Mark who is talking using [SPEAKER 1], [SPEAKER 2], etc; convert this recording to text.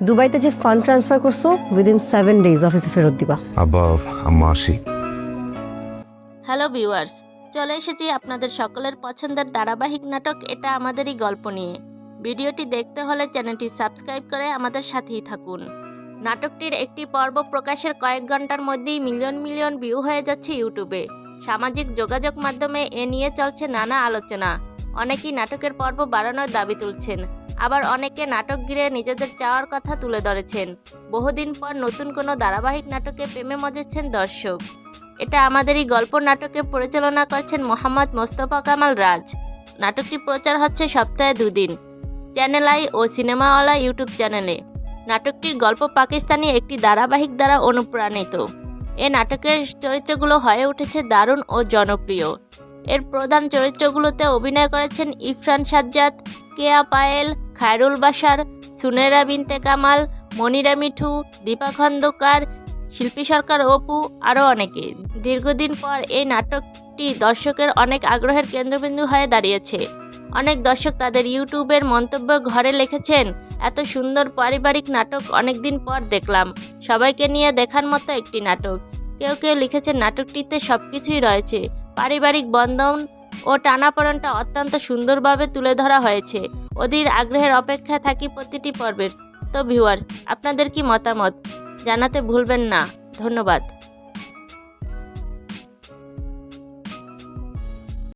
[SPEAKER 1] দুবাইতে যে fund transfer করছো উইদিন 7 days অফিসে ফেরত দিবা।
[SPEAKER 2] আব্বা আম্মা আসি।
[SPEAKER 3] হ্যালো ভিউয়ার্স, চলে এসেছি আপনাদের সকলের পছন্দের ধারাবাহিক নাটক এটা আমাদেরই গল্প নিয়ে। ভিডিওটি দেখতে হলে চ্যানেলটি সাবস্ক্রাইব করে আমাদের সাথেই থাকুন। নাটকটির একটি পর্ব প্রকাশের কয়েক ঘন্টার মধ্যেই মিলিয়ন মিলিয়ন ভিউ হয়ে যাচ্ছে ইউটিউবে। সামাজিক যোগাযোগ মাধ্যমে এ নিয়ে চলছে নানা আলোচনা। অনেকেই নাটকের পর্ব বাড়ানোর দাবি তুলছেন, আবার অনেকে নাটক ঘিরে নিজেদের চাওয়ার কথা তুলে ধরেছেন। বহুদিন পর নতুন কোনো ধারাবাহিক নাটকে প্রেমে মজেছেন দর্শক। এটা আমাদেরই গল্প নাটকে পরিচালনা করছেন মোহাম্মদ মোস্তফা কামাল রাজ। নাটকটি প্রচার হচ্ছে সপ্তাহে 2 দিন চ্যানেল আই ও সিনেমাওয়ালা ইউটিউব চ্যানেলে। নাটকটির গল্প পাকিস্তানি একটি ধারাবাহিক দ্বারা অনুপ্রাণিত। এ নাটকের চরিত্রগুলো হয়ে উঠেছে দারুণ ও জনপ্রিয়। এর প্রধান চরিত্রগুলোতে অভিনয় করেছেন ইরফান সাজ্জাদ, কেয়া পায়েল, খায়রুল বাশার, সুনেরা বিনতে কামাল, মনিরা মিঠু, দীপা খন্দকার, শিল্পী সরকার অপু আরও অনেকে। দীর্ঘদিন পর এই নাটকটি দর্শকের অনেক আগ্রহের কেন্দ্রবিন্দু হয়ে দাঁড়িয়েছে। অনেক দর্শক তাদের ইউটিউবের মন্তব্য ঘরে লিখেছেন, এত সুন্দর পারিবারিক নাটক অনেকদিন পর দেখলাম, সবাইকে নিয়ে দেখার মতো একটি নাটক। কেউ কেউ লিখেছেন নাটকটিতে সব কিছুই রয়েছে, পারিবারিক বন্ধন ও টানাপোড়েনটা অত্যন্ত সুন্দরভাবে তুলে ধরা হয়েছে। অধীর আগ্রহের অপেক্ষায় থাকি প্রতিটি পর্বের। তো ভিউয়ার্স, আপনাদের কি মতামত জানাতে ভুলবেন না। ধন্যবাদ।